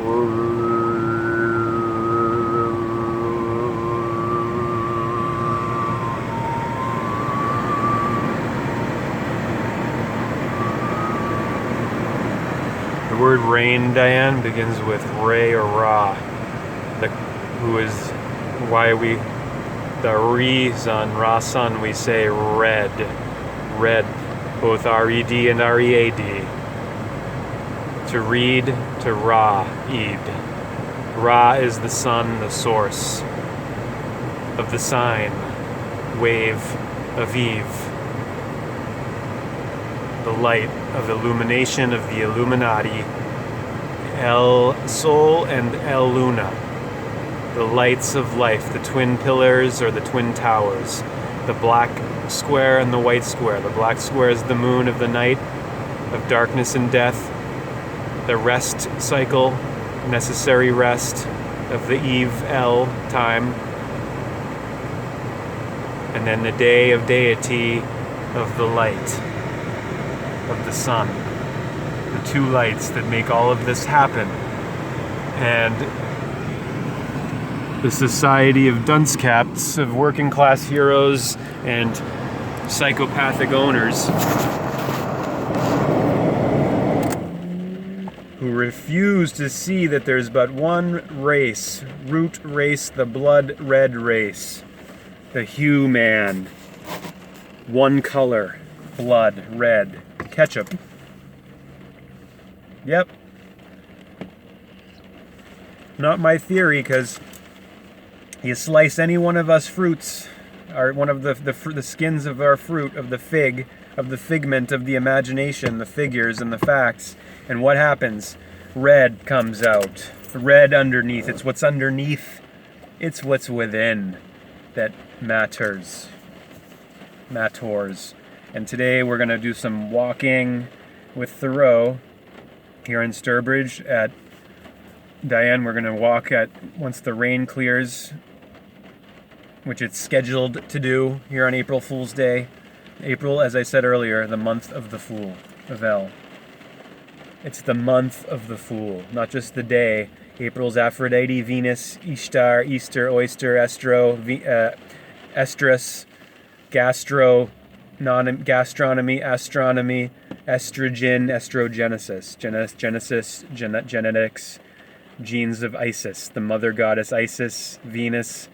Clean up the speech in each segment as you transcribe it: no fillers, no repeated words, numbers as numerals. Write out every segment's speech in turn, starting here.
The word rain, Diane, begins with Re or Ra, who is why the reason, Ra sun, we say red, both R-E-D and R-E-A-D. To read, to Ra, Eid. Ra is the sun, the source of the sine, wave of Eve. The light of illumination of the Illuminati, El Sol and El Luna. The lights of life, the twin pillars or the twin towers. The black square and the white square. The black square is the moon of the night, of darkness and death. The rest cycle, necessary rest of the Eve El time. And then the day of deity of the light of the sun. The two lights that make all of this happen. And the society of dunce caps, of working class heroes and psychopathic owners who refuse to see that there's but one race, root race, the blood red race, the human, one color, blood red, ketchup. Yep. Not my theory, because you slice any one of us fruits, or one of the skins of our fruit, of the fig, of the figment of the imagination, the figures and the facts, and what happens? Red comes out. Red underneath. It's what's underneath. It's what's within that matters. And today we're going to do some walking with Thoreau here in Sturbridge at Diane. We're going to walk once the rain clears, which it's scheduled to do here on April Fool's Day. April, as I said earlier, the month of the Fool, of El. It's the month of the Fool, not just the day. April's Aphrodite, Venus, Ishtar, Easter, Oyster, Estro, Estrus, gastronomy, astronomy, estrogen, estrogenesis, genetics, genes of Isis, the mother goddess Isis, Venus,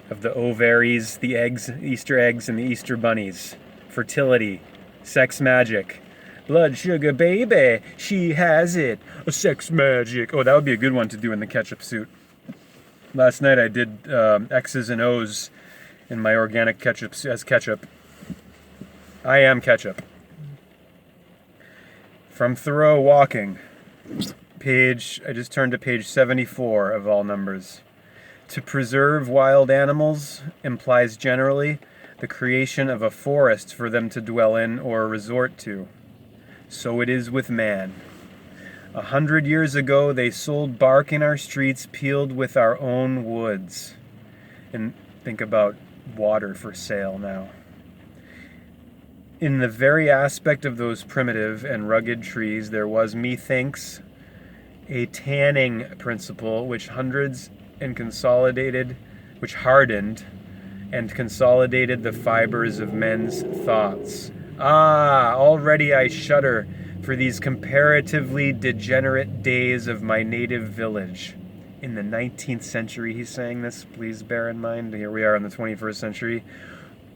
of the ovaries, the eggs, Easter eggs, and the Easter bunnies, fertility, sex magic, blood sugar baby, she has it, a sex magic. Oh, that would be a good one to do in the ketchup suit. Last night I did X's and O's in my organic ketchup as ketchup. I am ketchup. From Thoreau Walking, I just turned to page 74 of all numbers. To preserve wild animals implies generally the creation of a forest for them to dwell in or resort to. So it is with man. 100 years ago, they sold bark in our streets peeled with our own woods. And think about water for sale now. In the very aspect of those primitive and rugged trees, there was, methinks, a tanning principle which hardened and consolidated the fibers of men's thoughts. Already I shudder for these comparatively degenerate days of my native village. In the 19th century he's saying this, please bear in mind. Here we are in the 21st century.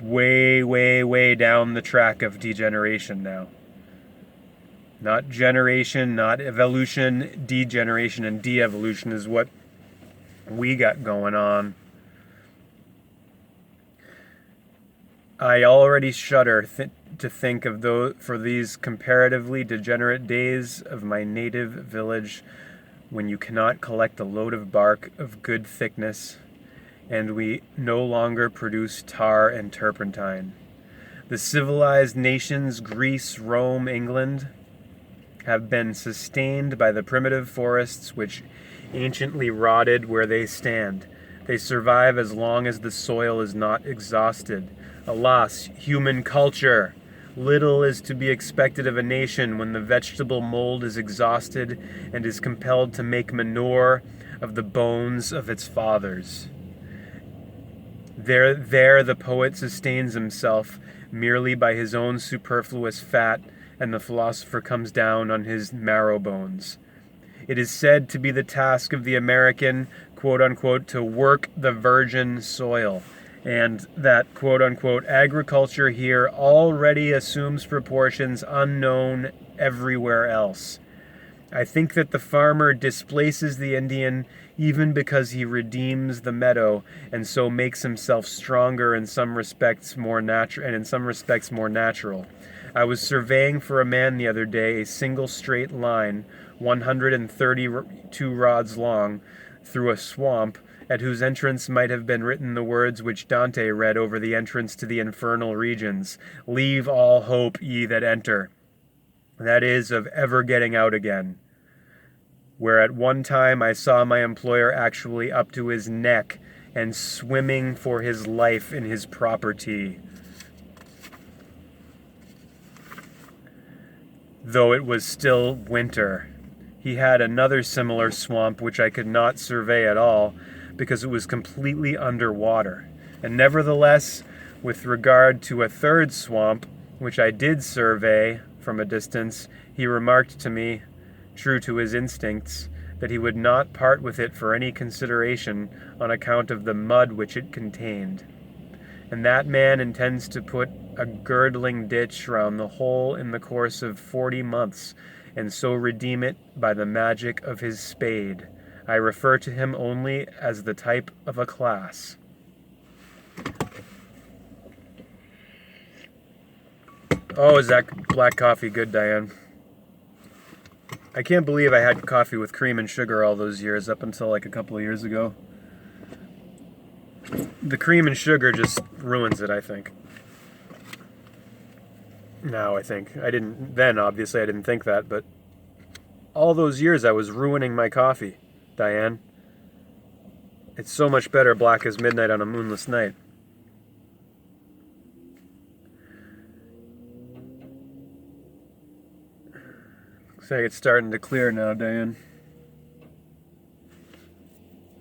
Way, way, way down the track of degeneration now. Not generation, not evolution, degeneration and de-evolution is what we got going on. I already shudder to think of for these comparatively degenerate days of my native village, when you cannot collect a load of bark of good thickness, and we no longer produce tar and turpentine. The civilized nations, Greece, Rome, England, have been sustained by the primitive forests which anciently rotted where they stand. They survive as long as the soil is not exhausted. Alas, human culture! Little is to be expected of a nation when the vegetable mold is exhausted and is compelled to make manure of the bones of its fathers. There the poet sustains himself merely by his own superfluous fat, and the philosopher comes down on his marrow bones. It is said to be the task of the American, quote unquote, to work the virgin soil, and that, quote unquote, agriculture here already assumes proportions unknown everywhere else. I think that the farmer displaces the Indian even because he redeems the meadow, and so makes himself stronger in some respects more natural, and in some respects more natural. I was surveying for a man the other day a single straight line, 132 rods long, through a swamp, at whose entrance might have been written the words which Dante read over the entrance to the infernal regions: "Leave all hope, ye that enter," that is, of ever getting out again. Where at one time I saw my employer actually up to his neck and swimming for his life in his property, though it was still winter. He had another similar swamp which I could not survey at all because it was completely underwater. And nevertheless, with regard to a third swamp, which I did survey from a distance, he remarked to me, true to his instincts, that he would not part with it for any consideration on account of the mud which it contained. And that man intends to put a girdling ditch round the whole in the course of 40 months, and so redeem it by the magic of his spade. I refer to him only as the type of a class. Oh, is that black coffee good, Diane? I can't believe I had coffee with cream and sugar all those years, up until like a couple of years ago. The cream and sugar just ruins it, I think. Now, I think. I didn't, then obviously I didn't think that, but all those years I was ruining my coffee, Diane. It's so much better black as midnight on a moonless night. Looks like it's starting to clear now, Diane.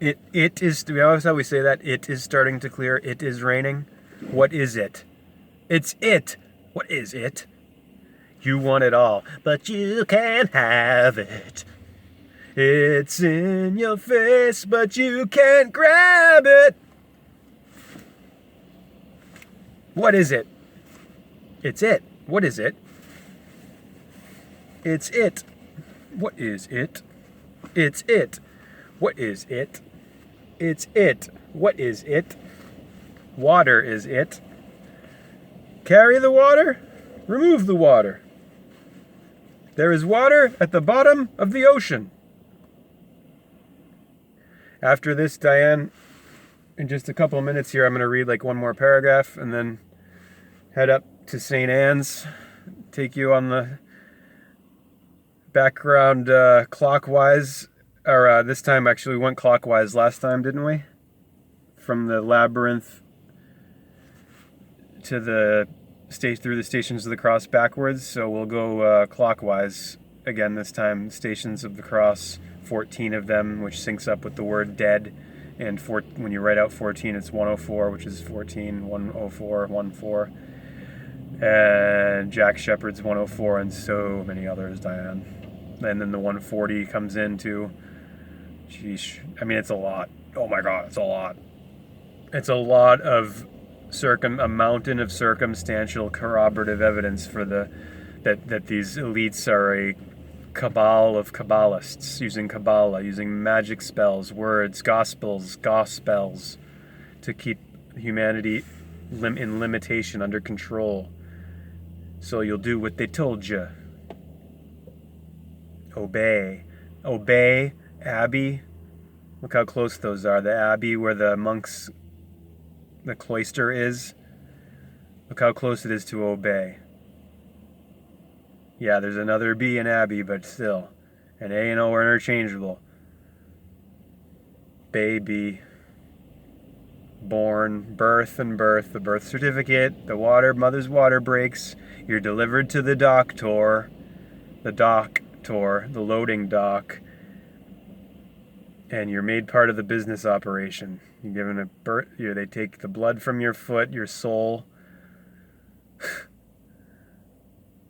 It is, do we always how we say that? It is starting to clear. It is raining. What is it? It's it. What is it? You want it all, but you can't have it. It's in your face, but you can't grab it. What is it? It's it. What is it? It's it. What is it? It's it. What is it? It's it. What is it? Water is it. Carry the water, remove the water. There is water at the bottom of the ocean. After this, Diane, in just a couple of minutes here, I'm going to read like one more paragraph and then head up to St. Anne's, take you on the background clockwise. Or this time, actually, we went clockwise last time, didn't we? From the labyrinth to the through the Stations of the Cross backwards. So we'll go clockwise again this time. Stations of the Cross, 14 of them, which syncs up with the word dead. And when you write out 14, it's 104, which is 14, 104, 14. And Jack Shepherd's 104, and so many others, Diane. And then the 140 comes into. Sheesh. I mean, it's a lot. Oh my God, it's a lot. It's a lot of a mountain of circumstantial corroborative evidence for that these elites are a cabal of Kabbalists using Kabbalah, using magic spells, words, gospels, to keep humanity in limitation, under control. So you'll do what they told you. Obey. Obey. Abbey. Look how close those are. The abbey where the monks, the cloister is. Look how close it is to obey. Yeah, there's another B in abbey, but still. And A and O are interchangeable. Baby. born, birth and birth, the birth certificate, the mother's water breaks, you're delivered to the doctor, the loading dock, and you're made part of the business operation. You're given a birth, they take the blood from your foot, your soul,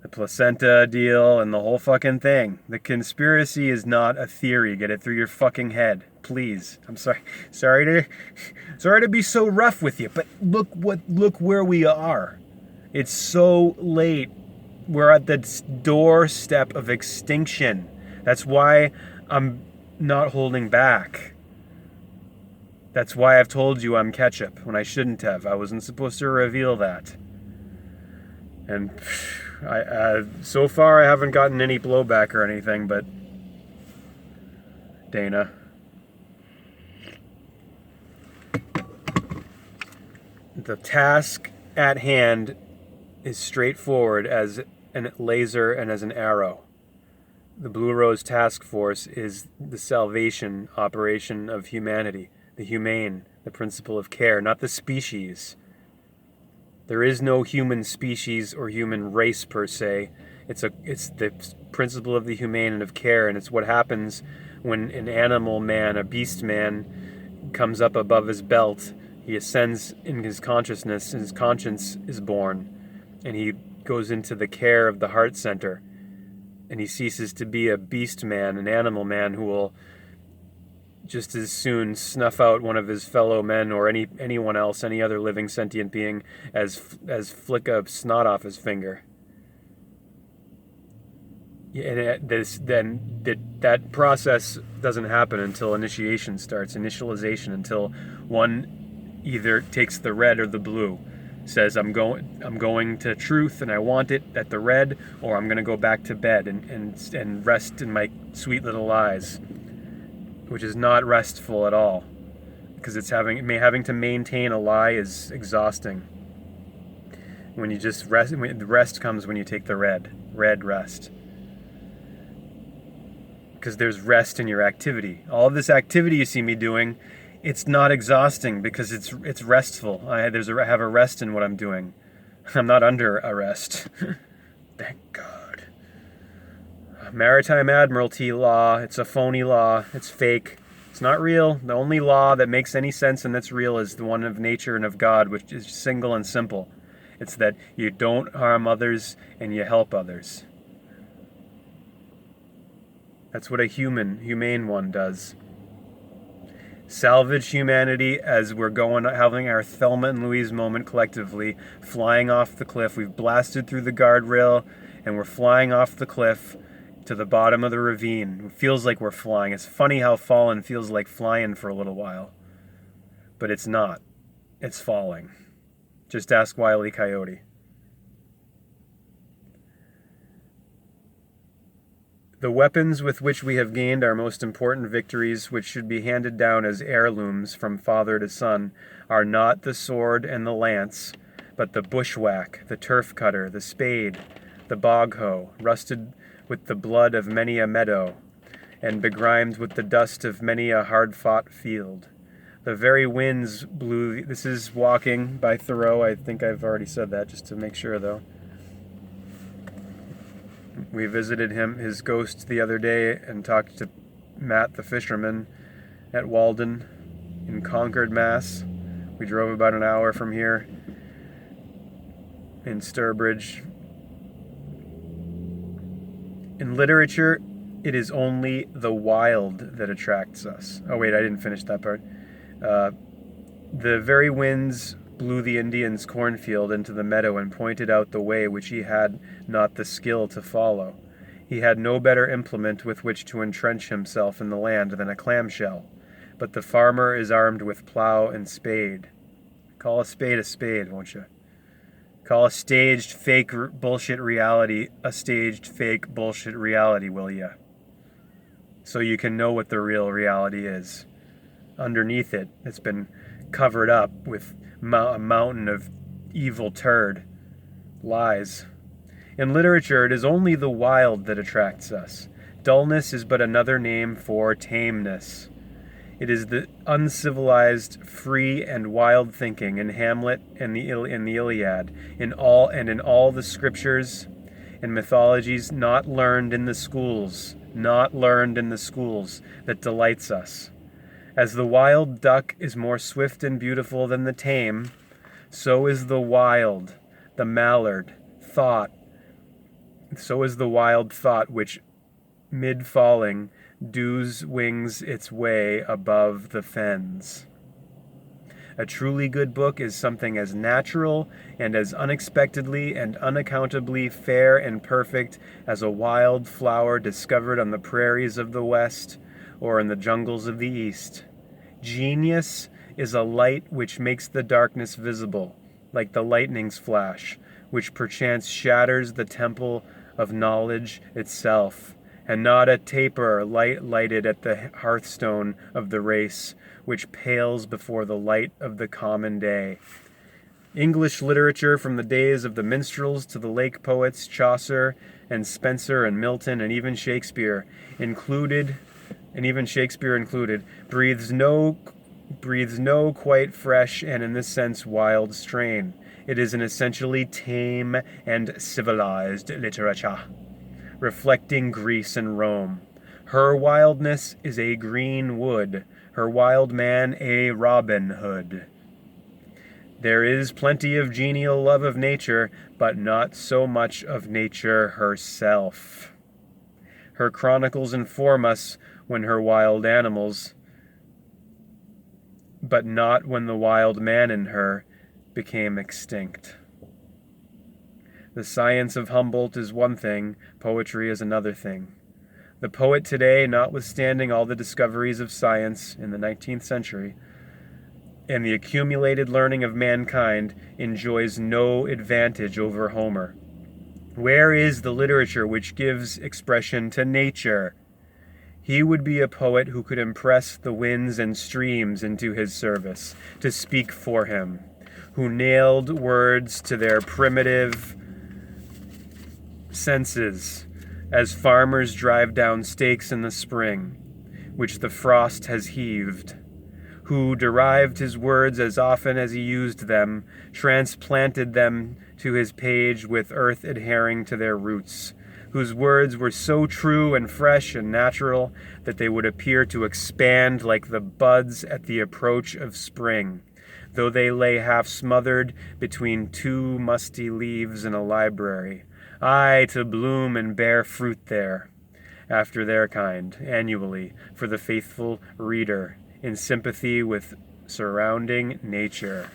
the placenta deal, and the whole fucking thing. The conspiracy is not a theory. Get it through your fucking head, please. I'm sorry to be so rough with you, but look where we are. It's so late. We're at the doorstep of extinction. That's why I'm not holding back. That's why I've told you I'm ketchup when I shouldn't have. I wasn't supposed to reveal that. And so far I haven't gotten any blowback or anything, but Dana. The task at hand is straightforward as a laser and as an arrow. The Blue Rose Task Force is the salvation operation of humanity, the humane, the principle of care, not the species. There is no human species or human race per se. It's the principle of the humane and of care, and it's what happens when an animal man, a beast man, comes up above his belt. He ascends in his consciousness, and his conscience is born, and he goes into the care of the heart center, and he ceases to be a beast man, an animal man who will just as soon snuff out one of his fellow men or anyone else, any other living sentient being, as flick a snot off his finger. And that process doesn't happen until initiation starts, initialization, until one either takes the red or the blue, says I'm going to truth and I want it at the red, or I'm going to go back to bed and rest in my sweet little lies. Which is not restful at all, because it's having to maintain a lie is exhausting. When you just rest, the rest comes when you take the red rest, because there's rest in your activity. All of this activity you see me doing, it's not exhausting because it's restful. I have a rest in what I'm doing. I'm not under arrest. Thank God. Maritime Admiralty law, it's a phony law, it's fake, it's not real. The only law that makes any sense and that's real is the one of nature and of God, which is single and simple. It's that you don't harm others and you help others. That's what a humane one does. Salvage humanity as we're having our Thelma and Louise moment collectively, flying off the cliff. We've blasted through the guardrail and we're flying off the cliff to the bottom of the ravine. It feels like we're flying. It's funny how falling feels like flying for a little while. But it's not. It's falling. Just ask Wile E. Coyote. The weapons with which we have gained our most important victories, which should be handed down as heirlooms from father to son, are not the sword and the lance, but the bushwhack, the turf cutter, the spade, the bog hoe, rusted with the blood of many a meadow, and begrimed with the dust of many a hard-fought field. The very winds blew... This is Walking by Thoreau. I think I've already said that, just to make sure, though. We visited his ghost the other day and talked to Matt the fisherman at Walden in Concord, Mass. We drove about an hour from here in Sturbridge. In literature, it is only the wild that attracts us. Oh wait, I didn't finish that part. The very winds blew the Indian's cornfield into the meadow and pointed out the way which he had not the skill to follow. He had no better implement with which to entrench himself in the land than a clamshell, but the farmer is armed with plow and spade. Call a spade, won't you? Call a staged fake bullshit reality a staged fake bullshit reality, will ya? So you can know what the real reality is. Underneath it, it's been covered up with a mountain of evil turd. Lies. In literature, it is only the wild that attracts us. Dullness is but another name for tameness. It is the uncivilized, free, and wild thinking in Hamlet and in the Iliad, in all the scriptures and mythologies not learned in the schools, that delights us. As the wild duck is more swift and beautiful than the tame, so is the wild, the mallard, thought. So is the wild thought which, mid-falling, dews wings its way above the fens. A truly good book is something as natural and as unexpectedly and unaccountably fair and perfect as a wild flower discovered on the prairies of the West or in the jungles of the East. Genius is a light which makes the darkness visible, like the lightning's flash, which perchance shatters the temple of knowledge itself, and not a taper lighted at the hearthstone of the race, which pales before the light of the common day. English literature from the days of the minstrels to the lake poets, Chaucer and Spenser and Milton and even Shakespeare included, breathes no quite fresh and in this sense wild strain. It is an essentially tame and civilized literature, reflecting Greece and Rome. Her wildness is a green wood, her wild man a Robin Hood. There is plenty of genial love of nature, but not so much of nature herself. Her chronicles inform us when her wild animals, but not when the wild man in her became extinct. The science of Humboldt is one thing, poetry is another thing. The poet today, notwithstanding all the discoveries of science in the 19th century, and the accumulated learning of mankind, enjoys no advantage over Homer. Where is the literature which gives expression to nature? He would be a poet who could impress the winds and streams into his service, to speak for him, who nailed words to their primitive senses, as farmers drive down stakes in the spring, which the frost has heaved, who derived his words as often as he used them, transplanted them to his page with earth adhering to their roots, whose words were so true and fresh and natural that they would appear to expand like the buds at the approach of spring, though they lay half smothered between two musty leaves in a library, aye, to bloom and bear fruit there, after their kind, annually, for the faithful reader, in sympathy with surrounding nature.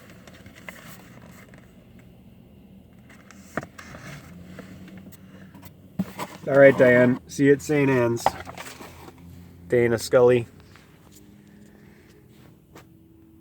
All right, Diane. See you at St. Anne's. Dana Scully.